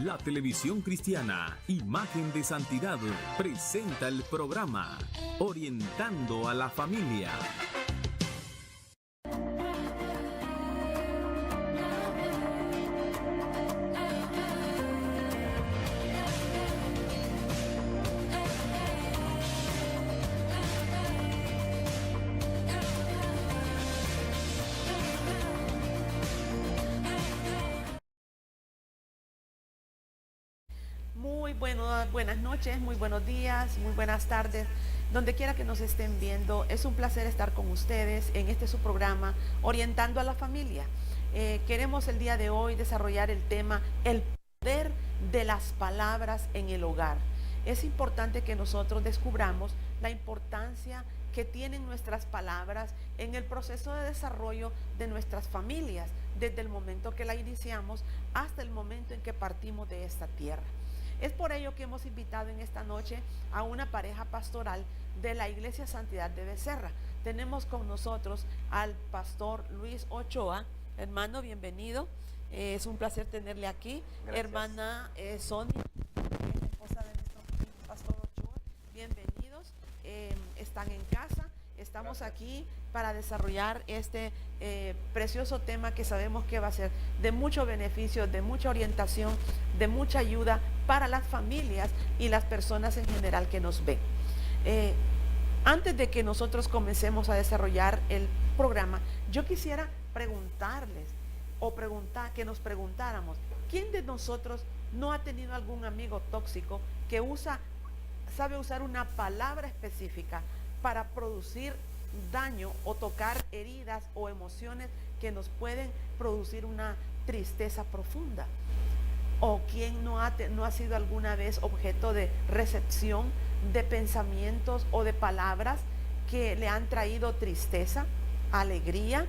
La televisión cristiana, Imagen de Santidad, presenta el programa Orientando a la Familia. Buenas noches, muy buenos días, muy buenas tardes, donde quiera que nos estén viendo. Es un placer estar con ustedes en este su programa, Orientando a la Familia. Queremos el día de hoy desarrollar el tema, el poder de las palabras en el hogar. Es importante que nosotros descubramos la importancia que tienen nuestras palabras en el proceso de desarrollo de nuestras familias, desde el momento que la iniciamos hasta el momento en que partimos de esta tierra. Es por ello que hemos invitado en esta noche a una pareja pastoral de la Iglesia Santidad de Becerra. Tenemos con nosotros al pastor Luis Ochoa. Hermano, bienvenido. Es un placer tenerle aquí. Gracias. Hermana Sonia, esposa de nuestro pastor Ochoa. Bienvenidos. Están en casa. Estamos aquí para desarrollar este precioso tema que sabemos que va a ser de mucho beneficio, de mucha orientación, de mucha ayuda para las familias y las personas en general que nos ven. Antes de que nosotros comencemos a desarrollar el programa, yo quisiera preguntarles que nos preguntáramos, ¿quién de nosotros no ha tenido algún amigo tóxico que sabe usar una palabra específica para producir daño o tocar heridas o emociones que nos pueden producir una tristeza profunda? ¿O quién no ha sido alguna vez objeto de recepción de pensamientos o de palabras que le han traído tristeza, alegría,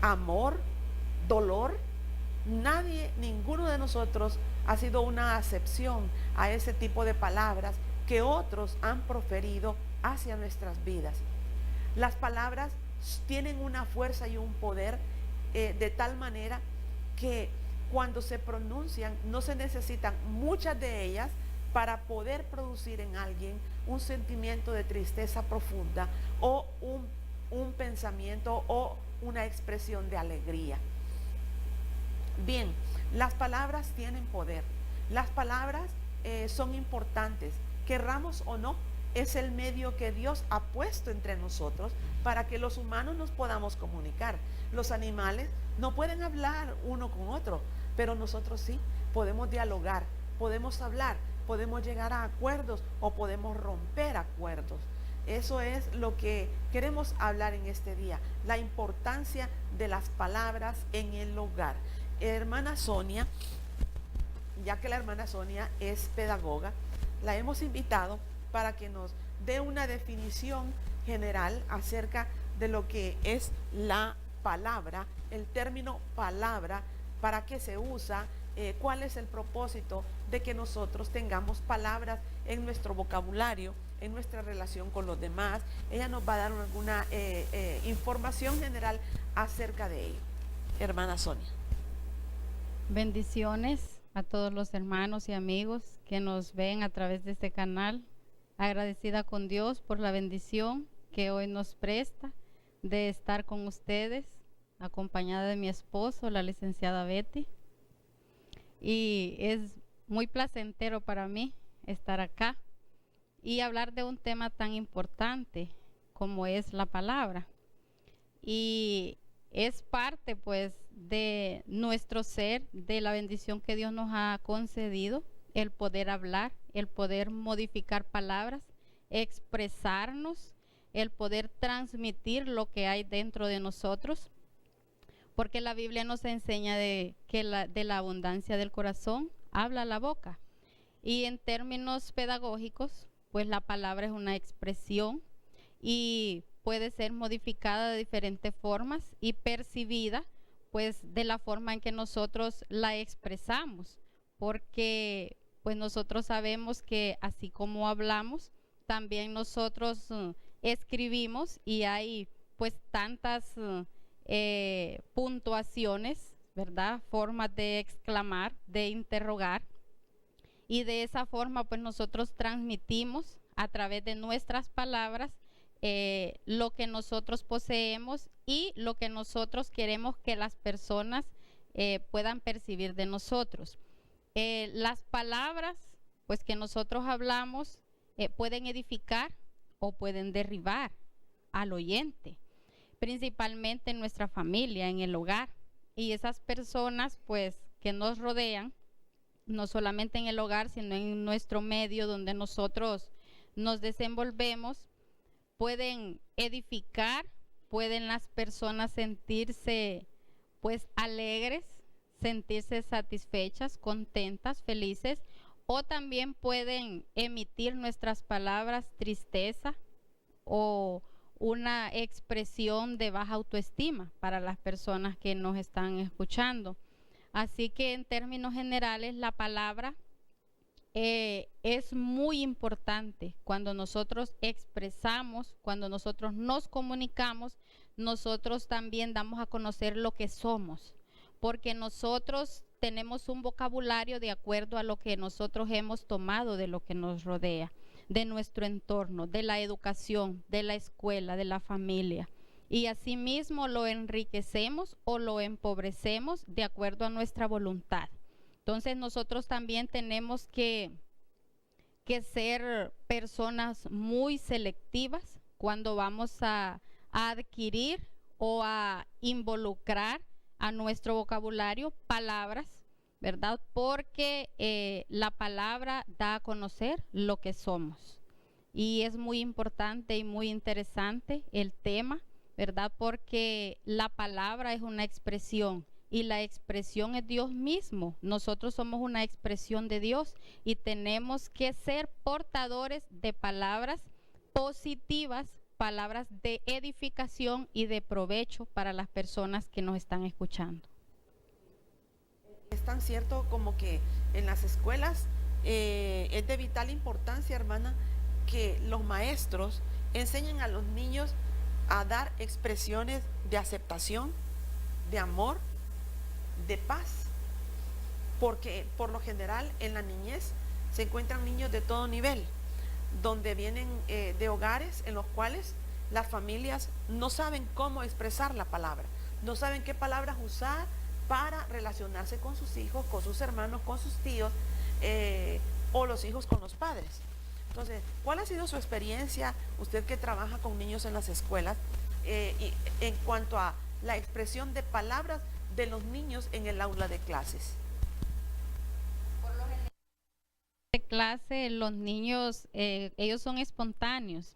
amor, dolor? Ninguno de nosotros ha sido una acepción a ese tipo de palabras que otros han proferido hacia nuestras vidas. Las palabras tienen una fuerza y un poder de tal manera que cuando se pronuncian no se necesitan muchas de ellas para poder producir en alguien un sentimiento de tristeza profunda o un pensamiento o una expresión de alegría. Bien, las palabras tienen poder. Las palabras son importantes, querramos o no. Es el medio que Dios ha puesto entre nosotros para que los humanos nos podamos comunicar. Los animales no pueden hablar uno con otro, pero nosotros sí podemos dialogar, podemos hablar, podemos llegar a acuerdos o podemos romper acuerdos. Eso es lo que queremos hablar en este día, la importancia de las palabras en el hogar. Hermana Sonia, ya que la hermana Sonia es pedagoga, la hemos invitado para que nos dé una definición general acerca de lo que es la palabra, el término palabra, para qué se usa, cuál es el propósito de que nosotros tengamos palabras en nuestro vocabulario, en nuestra relación con los demás. Ella nos va a dar alguna información general acerca de ello. Hermana Sonia. Bendiciones a todos los hermanos y amigos que nos ven a través de este canal. Agradecida con Dios por la bendición que hoy nos presta de estar con ustedes, acompañada de mi esposo, la licenciada Betty. Y es muy placentero para mí estar acá y hablar de un tema tan importante como es la palabra. Y es parte pues de nuestro ser, de la bendición que Dios nos ha concedido, el poder hablar, el poder modificar palabras, expresarnos, el poder transmitir lo que hay dentro de nosotros, porque la Biblia nos enseña de la abundancia del corazón habla la boca. Y en términos pedagógicos, pues la palabra es una expresión y puede ser modificada de diferentes formas y percibida pues de la forma en que nosotros la expresamos, porque pues nosotros sabemos que así como hablamos, también nosotros escribimos y hay pues tantas puntuaciones, ¿verdad? Formas de exclamar, de interrogar, y de esa forma pues nosotros transmitimos a través de nuestras palabras lo que nosotros poseemos y lo que nosotros queremos que las personas puedan percibir de nosotros. Las palabras pues que nosotros hablamos pueden edificar o pueden derribar al oyente, principalmente en nuestra familia, en el hogar, y esas personas pues que nos rodean, no solamente en el hogar, sino en nuestro medio donde nosotros nos desenvolvemos, pueden edificar, pueden las personas sentirse pues alegres, sentirse satisfechas, contentas, felices, o también pueden emitir nuestras palabras tristeza o una expresión de baja autoestima para las personas que nos están escuchando. Así que en términos generales la palabra es muy importante. Cuando nosotros expresamos, cuando nosotros nos comunicamos, nosotros también damos a conocer lo que somos, porque nosotros tenemos un vocabulario de acuerdo a lo que nosotros hemos tomado de lo que nos rodea, de nuestro entorno, de la educación, de la escuela, de la familia. Y asimismo lo enriquecemos o lo empobrecemos de acuerdo a nuestra voluntad. Entonces nosotros también tenemos que ser personas muy selectivas cuando vamos a adquirir o a involucrar a nuestro vocabulario palabras, ¿verdad? Porque la palabra da a conocer lo que somos. Y es muy importante y muy interesante el tema, ¿verdad? Porque la palabra es una expresión y la expresión es Dios mismo. Nosotros somos una expresión de Dios y tenemos que ser portadores de palabras positivas, palabras de edificación y de provecho para las personas que nos están escuchando. Es tan cierto como que en las escuelas es de vital importancia, hermana, que los maestros enseñen a los niños a dar expresiones de aceptación, de amor, de paz, porque por lo general en la niñez se encuentran niños de todo nivel, donde vienen de hogares en los cuales las familias no saben cómo expresar la palabra, no saben qué palabras usar para relacionarse con sus hijos, con sus hermanos, con sus tíos, o los hijos con los padres. Entonces, ¿cuál ha sido su experiencia, usted que trabaja con niños en las escuelas, y en cuanto a la expresión de palabras de los niños en el aula de clases? Por lo general, en clase los niños, ellos son espontáneos,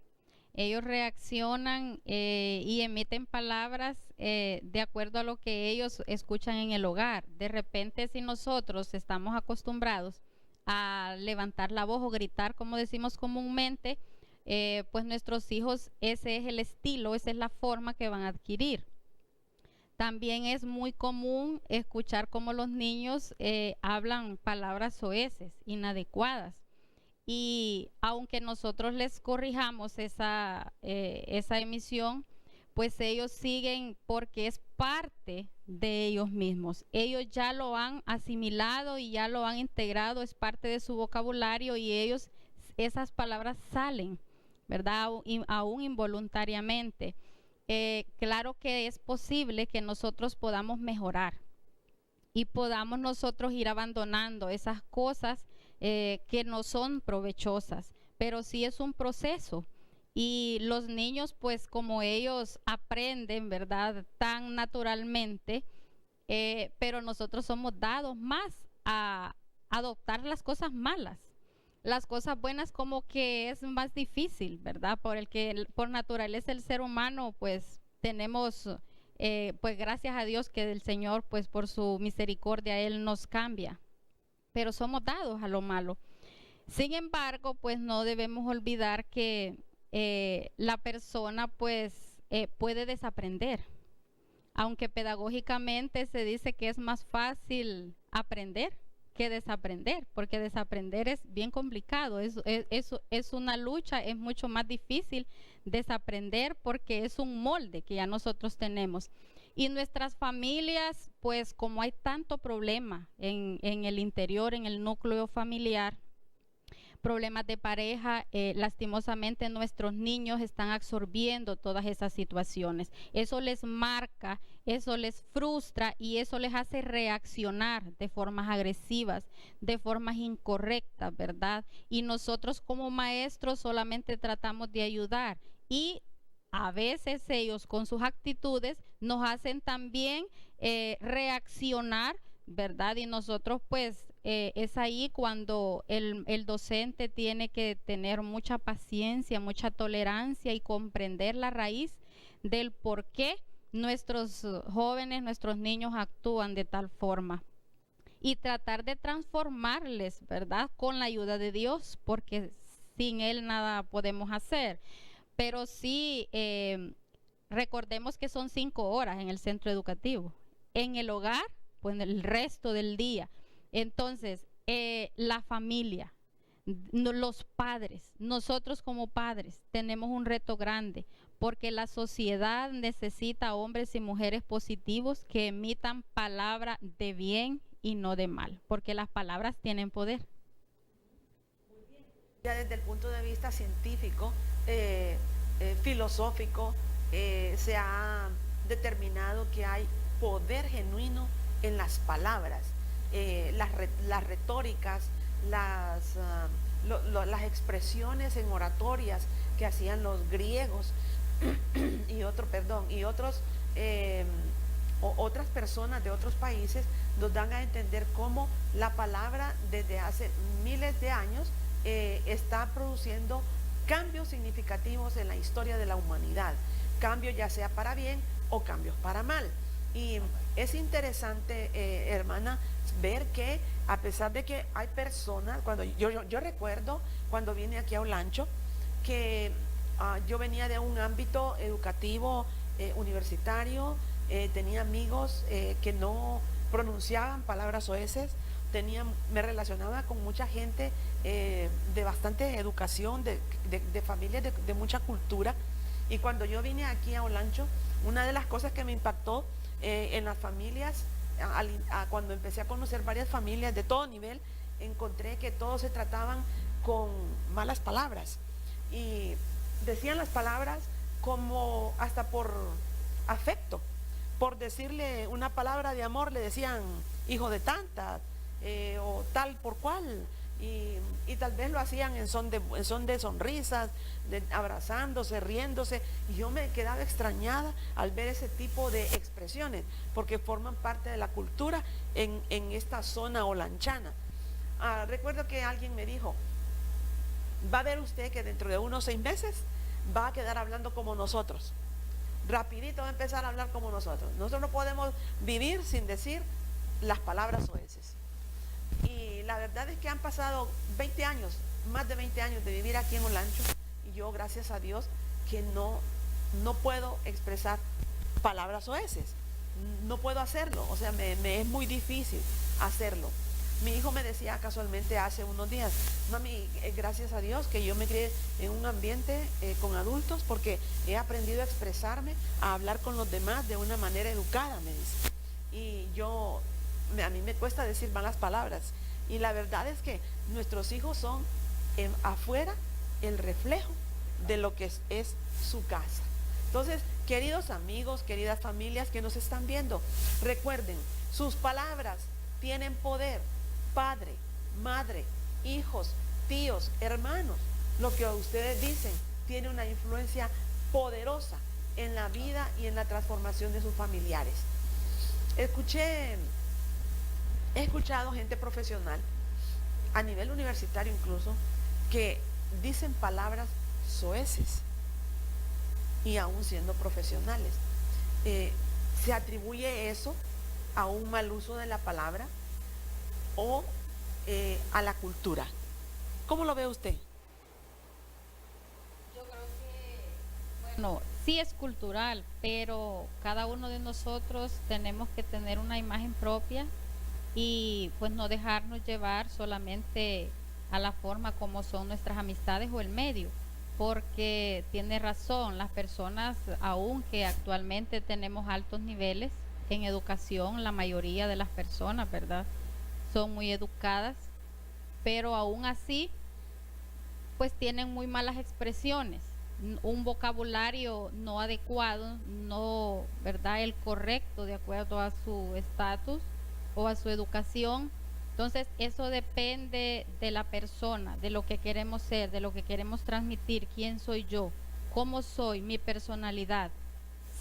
ellos reaccionan y emiten palabras de acuerdo a lo que ellos escuchan en el hogar. De repente, si nosotros estamos acostumbrados a levantar la voz o gritar, como decimos comúnmente, pues nuestros hijos, ese es el estilo, esa es la forma que van a adquirir. También es muy común escuchar cómo los niños hablan palabras soeces, inadecuadas. Y aunque nosotros les corrijamos esa emisión, pues ellos siguen porque es parte de ellos mismos. Ellos ya lo han asimilado y ya lo han integrado, es parte de su vocabulario y ellos, esas palabras salen, ¿verdad? Aún involuntariamente. Claro que es posible que nosotros podamos mejorar y podamos nosotros ir abandonando esas cosas que no son provechosas, pero sí es un proceso. Y los niños, pues como ellos aprenden, ¿verdad? Tan naturalmente, pero nosotros somos dados más a adoptar las cosas malas. Las cosas buenas como que es más difícil, ¿verdad? Por naturaleza el ser humano, pues tenemos, pues gracias a Dios que el Señor, pues por su misericordia, Él nos cambia. Pero somos dados a lo malo. Sin embargo, pues no debemos olvidar que la persona pues puede desaprender, aunque pedagógicamente se dice que es más fácil aprender que desaprender, porque desaprender es bien complicado, es una lucha, es mucho más difícil desaprender porque es un molde que ya nosotros tenemos. Y nuestras familias, pues como hay tanto problema en el interior, en el núcleo familiar, problemas de pareja, lastimosamente nuestros niños están absorbiendo todas esas situaciones. Eso les marca, eso les frustra y eso les hace reaccionar de formas agresivas, de formas incorrectas, ¿verdad? Y nosotros como maestros solamente tratamos de ayudar y a veces ellos con sus actitudes nos hacen también reaccionar, ¿verdad? Y nosotros pues es ahí cuando el docente tiene que tener mucha paciencia, mucha tolerancia y comprender la raíz del por qué nuestros jóvenes, nuestros niños actúan de tal forma. Y tratar de transformarles, ¿verdad? Con la ayuda de Dios, porque sin Él nada podemos hacer. Pero sí, recordemos que son 5 horas en el centro educativo. En el hogar, pues el resto del día. Entonces, la familia, los padres, nosotros como padres tenemos un reto grande porque la sociedad necesita hombres y mujeres positivos que emitan palabra de bien y no de mal, porque las palabras tienen poder. Ya desde el punto de vista científico, filosófico, se ha determinado que hay poder genuino en las palabras, las retóricas, las expresiones en oratorias que hacían los griegos y otras personas de otros países nos dan a entender cómo la palabra desde hace miles de años está produciendo cambios significativos en la historia de la humanidad, cambios ya sea para bien o cambios para mal. Y es interesante, hermana, ver que a pesar de que hay personas, cuando yo recuerdo cuando vine aquí a Olancho, que yo venía de un ámbito educativo universitario, tenía amigos que no pronunciaban palabras soeces, me relacionaba con mucha gente de bastante educación, de familias de mucha cultura. Y cuando yo vine aquí a Olancho, una de las cosas que me impactó en las familias, cuando empecé a conocer varias familias de todo nivel, encontré que todos se trataban con malas palabras y decían las palabras como hasta por afecto. Por decirle una palabra de amor le decían hijo de tanta o tal por cual, y tal vez lo hacían en son de sonrisas, abrazándose, riéndose, y yo me quedaba extrañada al ver ese tipo de expresiones porque forman parte de la cultura en esta zona olanchana. Recuerdo que alguien me dijo: va a ver usted que dentro de unos 6 meses va a quedar hablando como nosotros, rapidito va a empezar a hablar como nosotros no podemos vivir sin decir las palabras soeces. Y la verdad es que han pasado 20 años, más de 20 años de vivir aquí en Olancho, y yo, gracias a Dios, que no puedo expresar palabras soeces, no puedo hacerlo, o sea, me es muy difícil hacerlo. Mi hijo me decía casualmente hace unos días: mami, gracias a Dios que yo me crié en un ambiente con adultos, porque he aprendido a expresarme, a hablar con los demás de una manera educada, me dice. Y a mí me cuesta decir malas palabras. Y la verdad es que nuestros hijos son afuera el reflejo de lo que es su casa. Entonces, queridos amigos, queridas familias que nos están viendo, recuerden, sus palabras tienen poder. Padre, madre, hijos, tíos, hermanos, lo que ustedes dicen tiene una influencia poderosa en la vida y en la transformación de sus familiares. He escuchado gente profesional, a nivel universitario incluso, que dicen palabras soeces y aún siendo profesionales. ¿Se atribuye eso a un mal uso de la palabra o a la cultura? ¿Cómo lo ve usted? Yo creo que, bueno, sí es cultural, pero cada uno de nosotros tenemos que tener una imagen propia y pues no dejarnos llevar solamente a la forma como son nuestras amistades o el medio, porque tiene razón, las personas, aunque actualmente tenemos altos niveles en educación, la mayoría de las personas, ¿verdad?, son muy educadas, pero aún así, pues tienen muy malas expresiones, un vocabulario no adecuado, no, ¿verdad?, el correcto de acuerdo a su estatus o a su educación. Entonces, eso depende de la persona, de lo que queremos ser, de lo que queremos transmitir, quién soy yo, cómo soy, mi personalidad,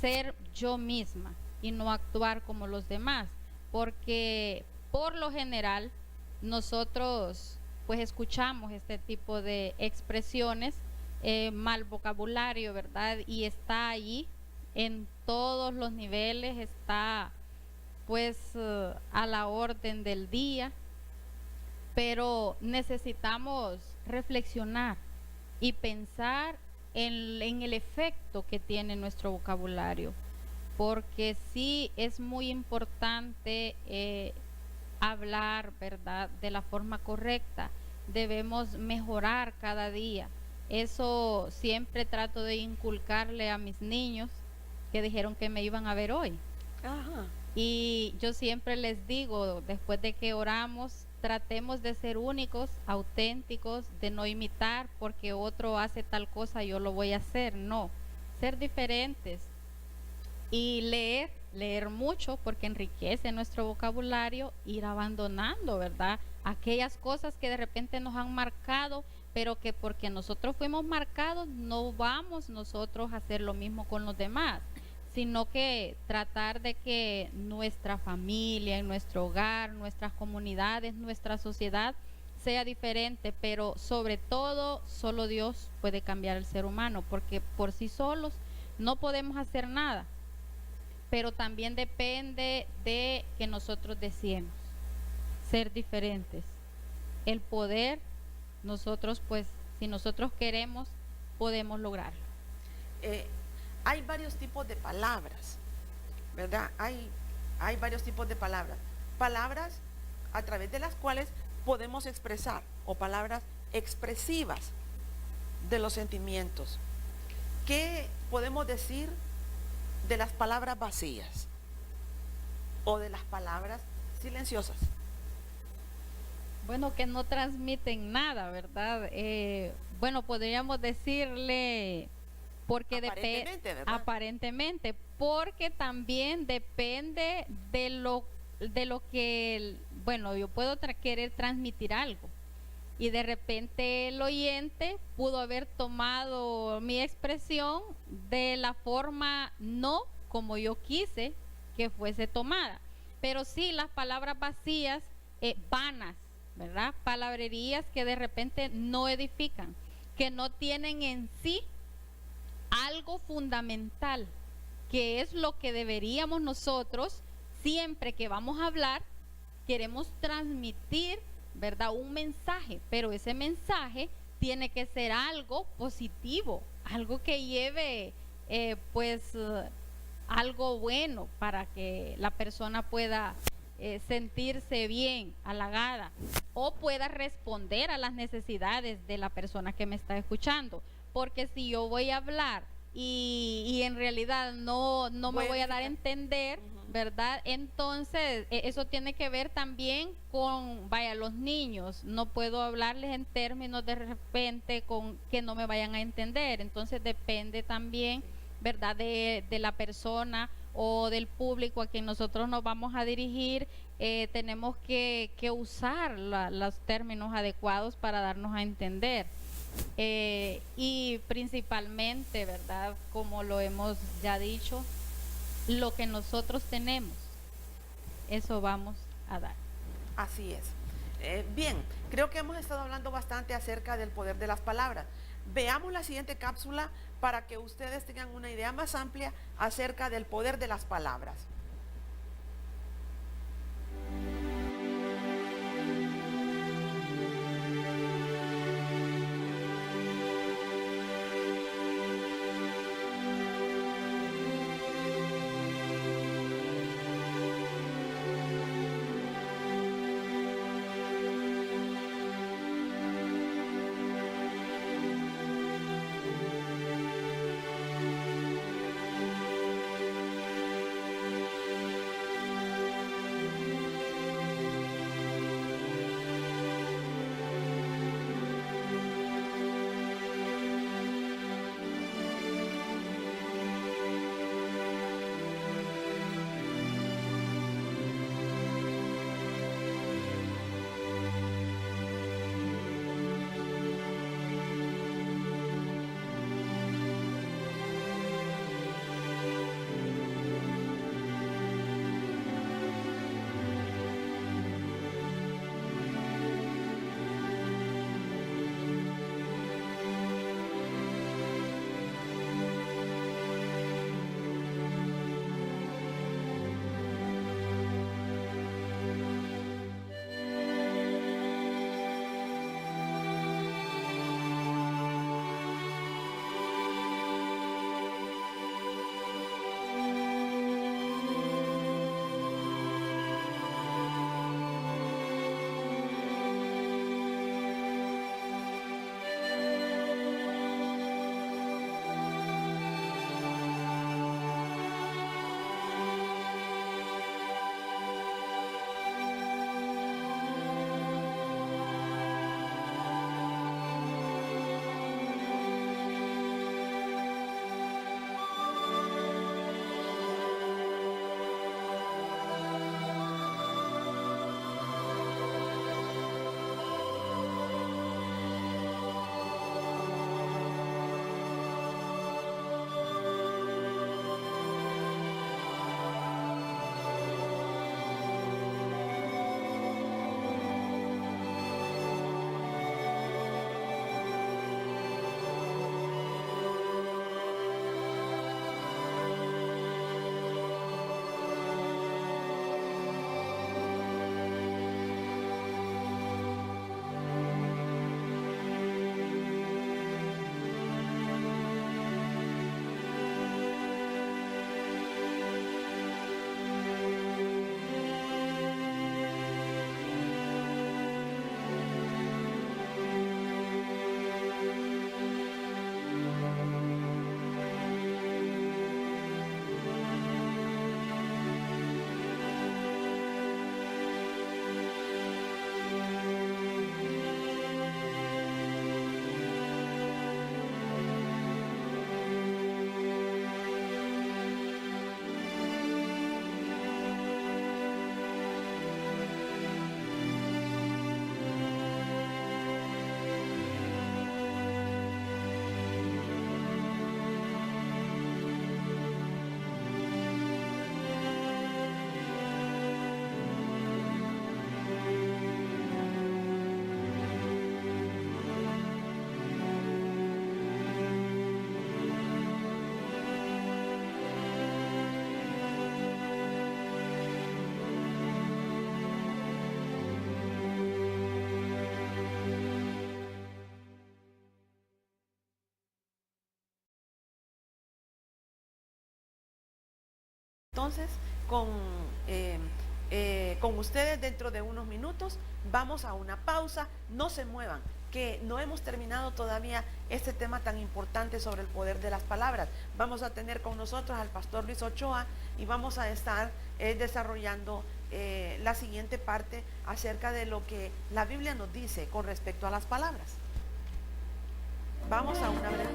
ser yo misma y no actuar como los demás, porque por lo general nosotros pues escuchamos este tipo de expresiones, mal vocabulario, ¿verdad? Y está ahí en todos los niveles, está pues a la orden del día, pero necesitamos reflexionar y pensar en el efecto que tiene nuestro vocabulario, porque sí es muy importante hablar, ¿verdad?, de la forma correcta. Debemos mejorar cada día. Eso siempre trato de inculcarle a mis niños que dijeron que me iban a ver hoy. Ajá. Y yo siempre les digo, después de que oramos, tratemos de ser únicos, auténticos, de no imitar porque otro hace tal cosa, yo lo voy a hacer. No, ser diferentes y leer mucho porque enriquece nuestro vocabulario, ir abandonando, ¿verdad?, aquellas cosas que de repente nos han marcado, pero que porque nosotros fuimos marcados no vamos nosotros a hacer lo mismo con los demás, sino que tratar de que nuestra familia, nuestro hogar, nuestras comunidades, nuestra sociedad sea diferente, pero sobre todo solo Dios puede cambiar al ser humano, porque por sí solos no podemos hacer nada, pero también depende de que nosotros deseemos ser diferentes. El poder, nosotros pues, si nosotros queremos, podemos lograrlo. Hay varios tipos de palabras, ¿verdad? Hay varios tipos de palabras. Palabras a través de las cuales podemos expresar, o palabras expresivas de los sentimientos. ¿Qué podemos decir de las palabras vacías o de las palabras silenciosas? Bueno, que no transmiten nada, ¿verdad? Bueno, podríamos decirle, porque aparentemente, ¿verdad? Aparentemente, porque también depende de lo que, bueno, yo puedo querer transmitir algo y de repente el oyente pudo haber tomado mi expresión de la forma no como yo quise que fuese tomada, pero sí las palabras vacías, vanas, ¿verdad? Palabrerías que de repente no edifican, que no tienen en sí algo fundamental, que es lo que deberíamos nosotros, siempre que vamos a hablar, queremos transmitir, ¿verdad?, un mensaje, pero ese mensaje tiene que ser algo positivo, algo que lleve algo bueno para que la persona pueda sentirse bien, halagada, o pueda responder a las necesidades de la persona que me está escuchando. Porque si yo voy a hablar y en realidad no me voy a dar a entender, ¿verdad? Entonces, eso tiene que ver también con, vaya, los niños. No puedo hablarles en términos de repente con que no me vayan a entender. Entonces, depende también, ¿verdad?, de la persona o del público a quien nosotros nos vamos a dirigir. Tenemos que usar los términos adecuados para darnos a entender. Y principalmente, ¿verdad?, como lo hemos ya dicho, lo que nosotros tenemos, eso vamos a dar. Así es. Bien, creo que hemos estado hablando bastante acerca del poder de las palabras. Veamos la siguiente cápsula para que ustedes tengan una idea más amplia acerca del poder de las palabras. entonces con ustedes dentro de unos minutos. Vamos a una pausa, no se muevan, que no hemos terminado todavía este tema tan importante sobre el poder de las palabras. Vamos a tener con nosotros al pastor Luis Ochoa y vamos a estar desarrollando la siguiente parte acerca de lo que la Biblia nos dice con respecto a las palabras. Vamos a una breve...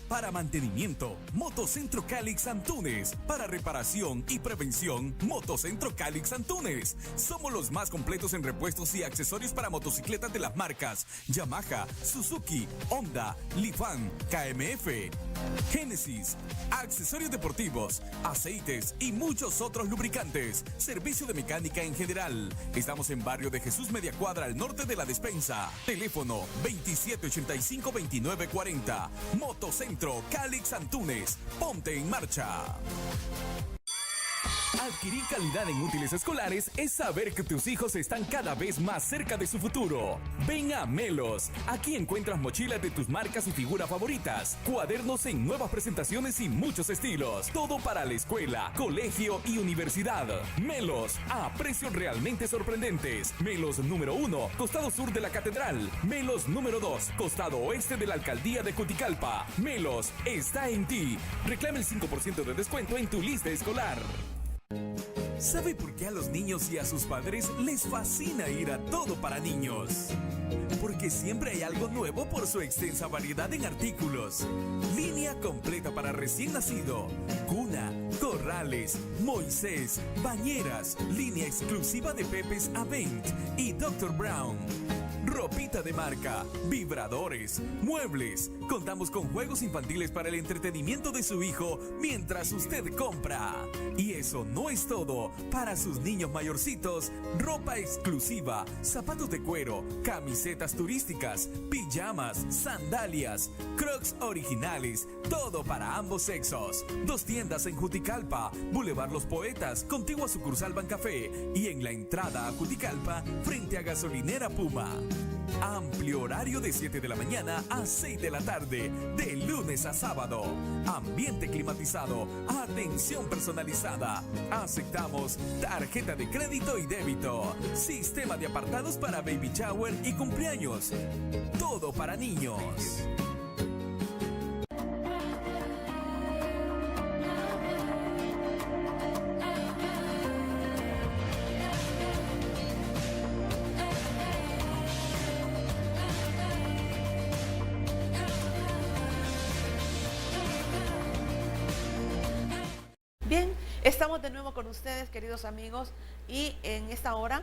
Para mantenimiento, Motocentro Calix Antunes. Para reparación y prevención, Motocentro Calix Antunes. Somos los más completos en repuestos y accesorios para motocicletas de las marcas Yamaha, Suzuki, Honda, Lifan, KMF, Genesis, accesorios deportivos, aceites y muchos otros lubricantes. Servicio de mecánica en general. Estamos en Barrio de Jesús, media cuadra al norte de la despensa. Teléfono 2785-2940. Motocentro Calix Antunes, ponte en marcha. Adquirir calidad en útiles escolares es saber que tus hijos están cada vez más cerca de su futuro. Ven a Melos. Aquí encuentras mochilas de tus marcas y figuras favoritas, cuadernos en nuevas presentaciones y muchos estilos. Todo para la escuela, colegio y universidad. Melos, a precios realmente sorprendentes. Melos número 1, costado sur de la Catedral. Melos número 2, costado oeste de la Alcaldía de Juticalpa. Melos está en ti. Reclama el 5% de descuento en tu lista escolar. ¿Sabe por qué a los niños y a sus padres les fascina ir a Todo para Niños? Porque siempre hay algo nuevo por su extensa variedad en artículos. Línea completa para recién nacido, cuna, corrales, Moisés, bañeras, línea exclusiva de Pepe's Avent y Dr. Brown. Ropita de marca, vibradores, muebles. Contamos con juegos infantiles para el entretenimiento de su hijo mientras usted compra. Y eso no es todo. Para sus niños mayorcitos, ropa exclusiva, zapatos de cuero, camisetas turísticas, pijamas, sandalias, crocs originales, todo para ambos sexos. 2 tiendas en Juticalpa, Boulevard Los Poetas, contigua sucursal Bancafé y en la entrada a Juticalpa, frente a Gasolinera Puma. Amplio horario de 7 de la mañana a 6 de la tarde, de lunes a sábado. Ambiente climatizado, atención personalizada. Aceptamos tarjeta de crédito y débito. Sistema de apartados para baby shower y cumpleaños. Todo para niños. Bien, estamos de nuevo con ustedes, queridos amigos, y en esta hora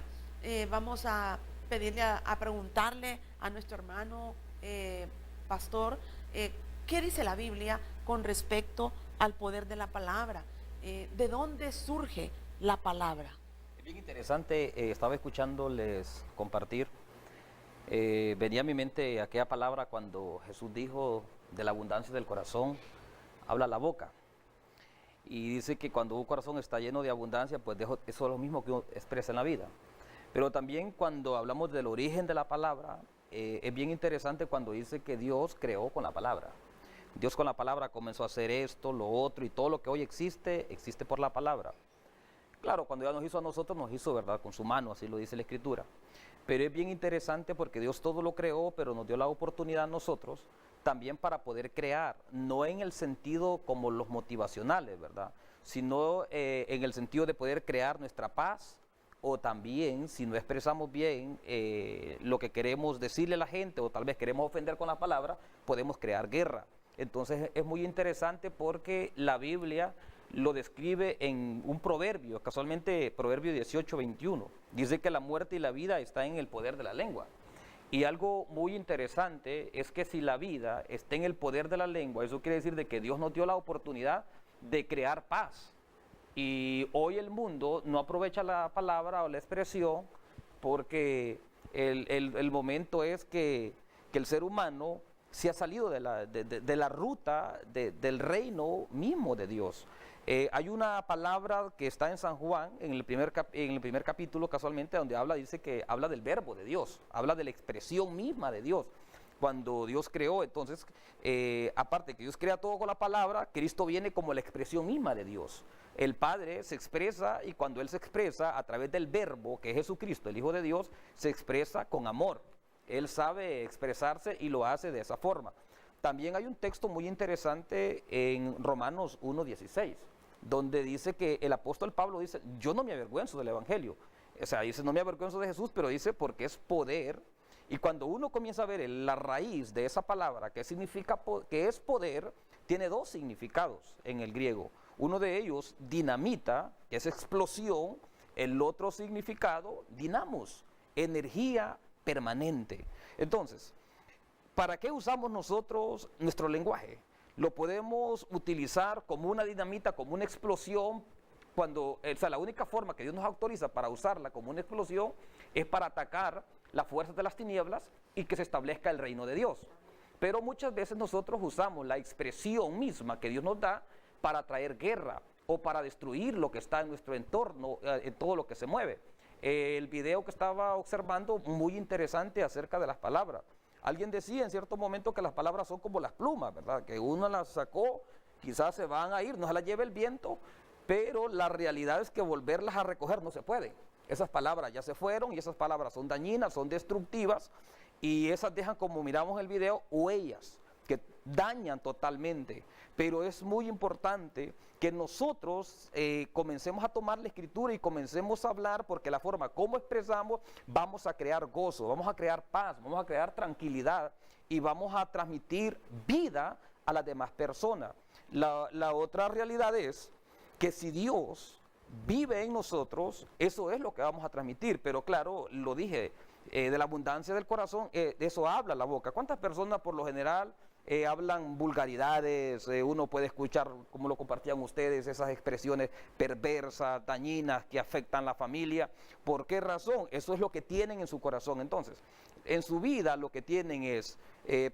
vamos a pedirle a preguntarle a nuestro hermano pastor, ¿qué dice la Biblia con respecto al poder de la palabra? ¿De dónde surge la palabra? Es bien interesante, estaba escuchándoles compartir, venía a mi mente aquella palabra cuando Jesús dijo, de la abundancia del corazón habla la boca. Y dice que cuando un corazón está lleno de abundancia, pues eso es lo mismo que uno expresa en la vida. Pero también cuando hablamos del origen de la palabra, es bien interesante cuando dice que Dios creó con la palabra. Dios con la palabra comenzó a hacer esto, lo otro, y todo lo que hoy existe, existe por la palabra. Claro, cuando ya nos hizo a nosotros, nos hizo, ¿verdad?, con su mano, así lo dice la Escritura. Pero es bien interesante porque Dios todo lo creó, pero nos dio la oportunidad a nosotros también para poder crear, no en el sentido como los motivacionales, ¿verdad?, sino en el sentido de poder crear nuestra paz, o también, si no expresamos bien lo que queremos decirle a la gente, o tal vez queremos ofender con la palabra, podemos crear guerra. Entonces es muy interesante porque la Biblia lo describe en un proverbio, casualmente Proverbio 18:21, dice que la muerte y la vida están en el poder de la lengua. Y algo muy interesante es que si la vida está en el poder de la lengua, eso quiere decir de que Dios nos dio la oportunidad de crear paz. Y hoy el mundo no aprovecha la palabra o la expresión porque el momento es que el ser humano se ha salido de la ruta del reino mismo de Dios. Hay una palabra que está en San Juan, en el primer capítulo casualmente, donde dice que habla del verbo de Dios, habla de la expresión misma de Dios. Cuando Dios creó, entonces, aparte de que Dios crea todo con la palabra, Cristo viene como la expresión misma de Dios. El Padre se expresa, y cuando Él se expresa a través del verbo, que es Jesucristo, el Hijo de Dios, se expresa con amor. Él sabe expresarse y lo hace de esa forma. También hay un texto muy interesante en Romanos 1:16, donde dice que el apóstol Pablo dice, yo no me avergüenzo del Evangelio. O sea, dice, no me avergüenzo de Jesús, pero dice, porque es poder. Y cuando uno comienza a ver la raíz de esa palabra, que significa, que es poder, tiene dos significados en el griego. Uno de ellos, dinamita, que es explosión. El otro significado, dinamos, energía permanente. Entonces, ¿para qué usamos nosotros nuestro lenguaje? Lo podemos utilizar como una dinamita, como una explosión, o sea, la única forma que Dios nos autoriza para usarla como una explosión es para atacar las fuerzas de las tinieblas y que se establezca el reino de Dios. Pero muchas veces nosotros usamos la expresión misma que Dios nos da para traer guerra o para destruir lo que está en nuestro entorno, en todo lo que se mueve. El video que estaba observando, muy interesante acerca de las palabras. Alguien decía en cierto momento que las palabras son como las plumas, ¿verdad? Que uno las sacó, quizás se van a ir, no se las lleve el viento, pero la realidad es que volverlas a recoger no se puede. Esas palabras ya se fueron y esas palabras son dañinas, son destructivas, y esas dejan, como miramos en el video, huellas que dañan totalmente. Pero es muy importante que nosotros comencemos a tomar la escritura y comencemos a hablar, porque la forma como expresamos, vamos a crear gozo, vamos a crear paz, vamos a crear tranquilidad y vamos a transmitir vida a las demás personas. La otra realidad es que si Dios vive en nosotros, eso es lo que vamos a transmitir. Pero claro, lo dije, de la abundancia del corazón, de eso habla la boca. ¿Cuántas personas por lo general hablan vulgaridades? Uno puede escuchar, como lo compartían ustedes, esas expresiones perversas, dañinas, que afectan a la familia. ¿Por qué razón? Eso es lo que tienen en su corazón. Entonces, en su vida lo que tienen es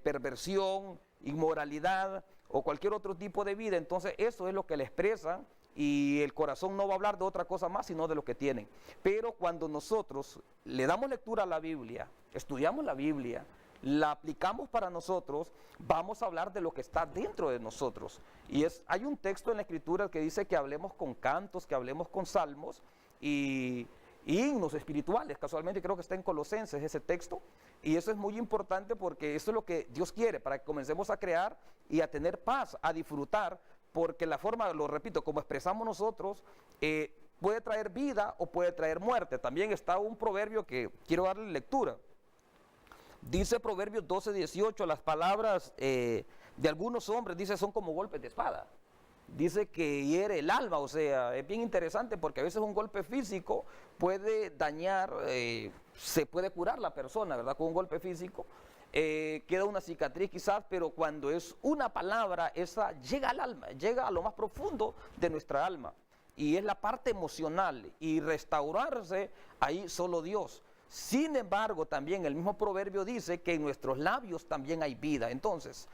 perversión, inmoralidad o cualquier otro tipo de vida. Entonces, eso es lo que le expresan, y el corazón no va a hablar de otra cosa más sino de lo que tienen. Pero cuando nosotros le damos lectura a la Biblia, estudiamos la Biblia, la aplicamos para nosotros, vamos a hablar de lo que está dentro de nosotros. Y hay un texto en la Escritura que dice que hablemos con cantos, que hablemos con salmos y himnos espirituales. Casualmente creo que está en Colosenses ese texto, y eso es muy importante porque eso es lo que Dios quiere, para que comencemos a crear y a tener paz, a disfrutar, porque la forma, lo repito, como expresamos nosotros, puede traer vida o puede traer muerte. También está un proverbio que quiero darle lectura. Dice Proverbios 12:18, las palabras de algunos hombres, dice, son como golpes de espada. Dice que hiere el alma. O sea, es bien interesante porque a veces un golpe físico puede dañar, se puede curar la persona, ¿verdad? Con un golpe físico queda una cicatriz quizás, pero cuando es una palabra, esa llega al alma, llega a lo más profundo de nuestra alma, y es la parte emocional, y restaurarse ahí solo Dios. Sin embargo, también el mismo proverbio dice que en nuestros labios también hay vida. Entonces,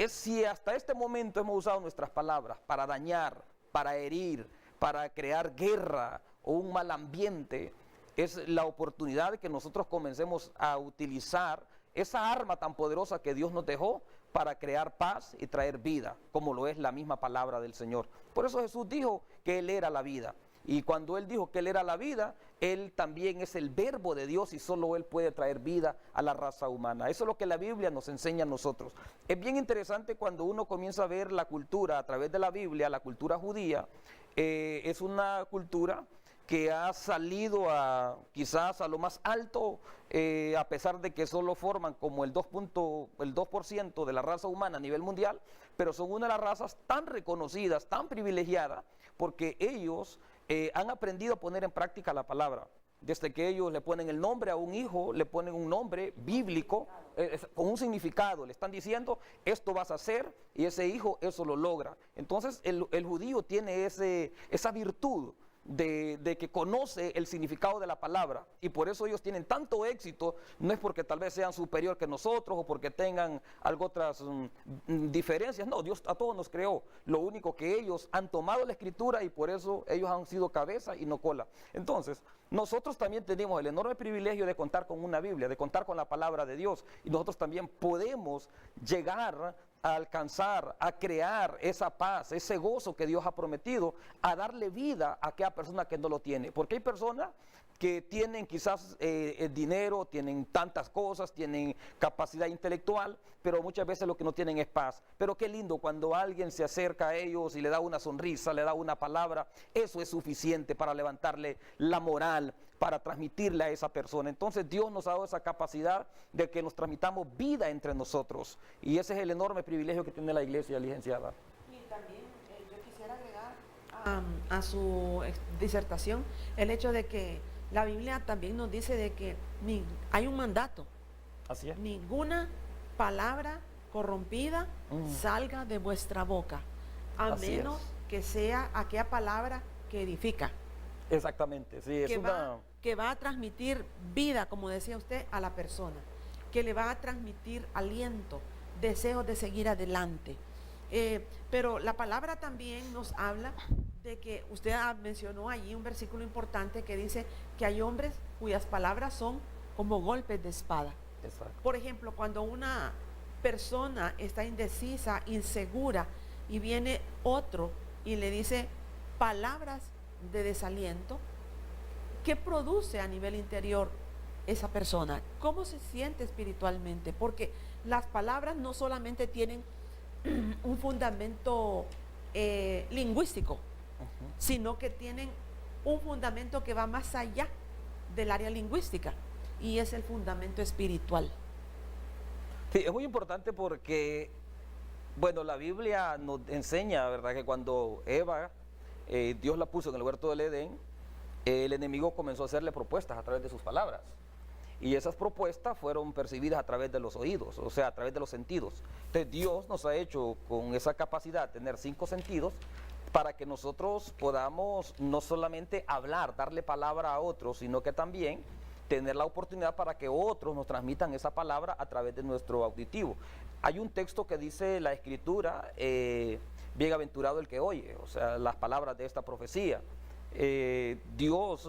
si hasta este momento hemos usado nuestras palabras para dañar, para herir, para crear guerra o un mal ambiente, es la oportunidad de que nosotros comencemos a utilizar esa arma tan poderosa que Dios nos dejó para crear paz y traer vida, como lo es la misma palabra del Señor. Por eso Jesús dijo que Él era la vida. Y cuando Él dijo que Él era la vida, Él también es el verbo de Dios, y solo Él puede traer vida a la raza humana. Eso es lo que la Biblia nos enseña a nosotros. Es bien interesante cuando uno comienza a ver la cultura a través de la Biblia, la cultura judía. Es una cultura que ha salido quizás a lo más alto, a pesar de que solo forman como el 2% de la raza humana a nivel mundial, pero son una de las razas tan reconocidas, tan privilegiadas, porque ellos han aprendido a poner en práctica la palabra. Desde que ellos le ponen el nombre a un hijo, le ponen un nombre bíblico, con un significado, le están diciendo, esto vas a hacer, y ese hijo eso lo logra. Entonces el judío tiene esa virtud de que conoce el significado de la palabra, y por eso ellos tienen tanto éxito. No es porque tal vez sean superior que nosotros o porque tengan algo otras diferencias. No, Dios a todos nos creó. Lo único que ellos han tomado la escritura y por eso ellos han sido cabeza y no cola. Entonces, nosotros también tenemos el enorme privilegio de contar con una Biblia, de contar con la palabra de Dios, y nosotros también podemos llegar a alcanzar, a crear esa paz, ese gozo que Dios ha prometido, a darle vida a aquella persona que no lo tiene. Porque hay personas que tienen quizás el dinero, tienen tantas cosas, tienen capacidad intelectual, pero muchas veces lo que no tienen es paz. Pero qué lindo cuando alguien se acerca a ellos y le da una sonrisa, le da una palabra. Eso es suficiente para levantarle la moral, para transmitirle a esa persona. Entonces Dios nos ha dado esa capacidad de que nos transmitamos vida entre nosotros, y ese es el enorme privilegio que tiene la iglesia, licenciada. Y también yo quisiera agregar a su disertación el hecho de que la Biblia también nos dice de que hay un mandato. Así es. Ninguna palabra corrompida salga de vuestra boca, a Así menos es. que sea aquella palabra que edifica, Exactamente, sí, es que va a transmitir vida, como decía usted, a la persona, que le va a transmitir aliento, deseos de seguir adelante. Pero la palabra también nos habla de que usted mencionó allí un versículo importante que dice que hay hombres cuyas palabras son como golpes de espada. Exacto. Por ejemplo, cuando una persona está indecisa, insegura, y viene otro y le dice palabras de desaliento, ¿qué produce a nivel interior esa persona? ¿Cómo se siente espiritualmente? Porque las palabras no solamente tienen un fundamento lingüístico, sino que tienen un fundamento que va más allá del área lingüística, y es el fundamento espiritual. Sí, es muy importante porque, bueno, la Biblia nos enseña, ¿verdad?, que cuando Eva, Dios la puso en el huerto del Edén, el enemigo comenzó a hacerle propuestas a través de sus palabras. Y esas propuestas fueron percibidas a través de los oídos, o sea, a través de los sentidos. Entonces Dios nos ha hecho con esa capacidad de tener 5 sentidos para que nosotros podamos no solamente hablar, darle palabra a otros, sino que también tener la oportunidad para que otros nos transmitan esa palabra a través de nuestro auditivo. Hay un texto que dice la Escritura, bienaventurado el que oye, o sea, las palabras de esta profecía. Dios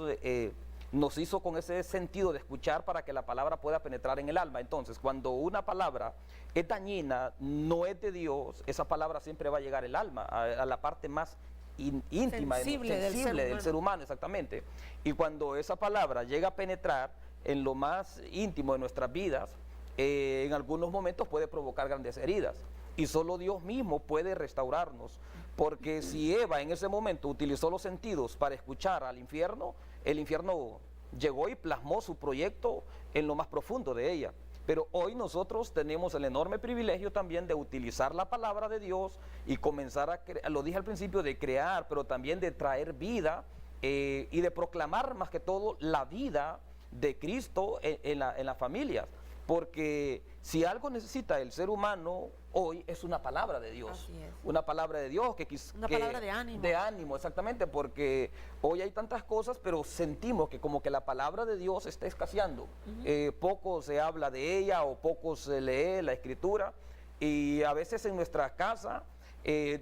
nos hizo con ese sentido de escuchar para que la palabra pueda penetrar en el alma. Entonces, cuando una palabra es dañina, no es de Dios, esa palabra siempre va a llegar al alma, a la parte más íntima, sensible del ser humano, exactamente. Y cuando esa palabra llega a penetrar en lo más íntimo de nuestras vidas, en algunos momentos puede provocar grandes heridas. Y solo Dios mismo puede restaurarnos. Porque si Eva en ese momento utilizó los sentidos para escuchar al infierno, el infierno llegó y plasmó su proyecto en lo más profundo de ella. Pero hoy nosotros tenemos el enorme privilegio también de utilizar la palabra de Dios y comenzar a, lo dije al principio, de crear, pero también de traer vida y de proclamar más que todo la vida de Cristo en las familias. Porque si algo necesita el ser humano hoy es una palabra de Dios. Así es. Una palabra de Dios una palabra de ánimo. De ánimo, exactamente, porque hoy hay tantas cosas, pero sentimos que como que la palabra de Dios está escaseando. Poco se habla de ella o poco se lee la Escritura, y a veces en nuestra casa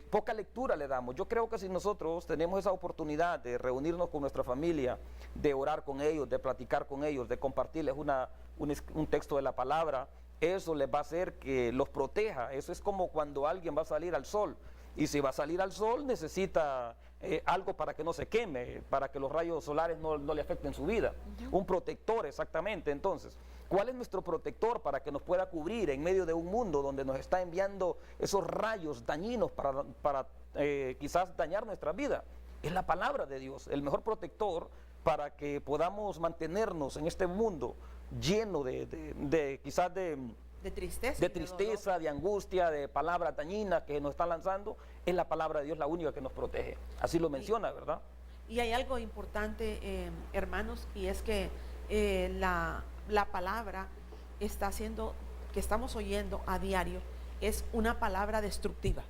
poca lectura le damos. Yo creo que si nosotros tenemos esa oportunidad de reunirnos con nuestra familia, de orar con ellos, de platicar con ellos, de compartirles un texto de la palabra, eso les va a hacer que los proteja. Eso es como cuando alguien va a salir al sol, y si va a salir al sol necesita algo para que no se queme, para que los rayos solares no le afecten su vida. Un protector, exactamente. Entonces, ¿cuál es nuestro protector para que nos pueda cubrir en medio de un mundo donde nos está enviando esos rayos dañinos para quizás dañar nuestra vida? Es la palabra de Dios, el mejor protector para que podamos mantenernos en este mundo lleno quizás de tristeza, de angustia, de palabras dañinas que nos están lanzando. Es la palabra de Dios la única que nos protege. Así lo menciona, ¿verdad? Y hay algo importante, hermanos, y es que la palabra que estamos oyendo a diario es una palabra destructiva.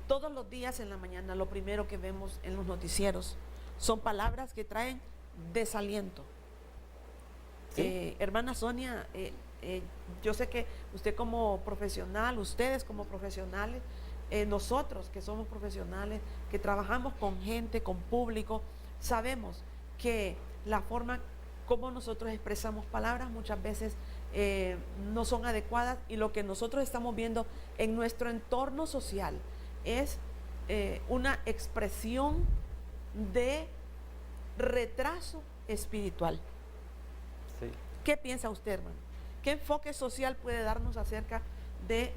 Todos los días en la mañana, lo primero que vemos en los noticieros son palabras que traen desaliento. Sí. Hermana Sonia, yo sé que usted como profesional, ustedes como profesionales, nosotros que somos profesionales, que trabajamos con gente, con público, sabemos que la forma como nosotros expresamos palabras muchas veces no son adecuadas, y lo que nosotros estamos viendo en nuestro entorno social es una expresión de retraso espiritual. Sí. ¿Qué piensa usted, hermano? ¿Qué enfoque social puede darnos acerca de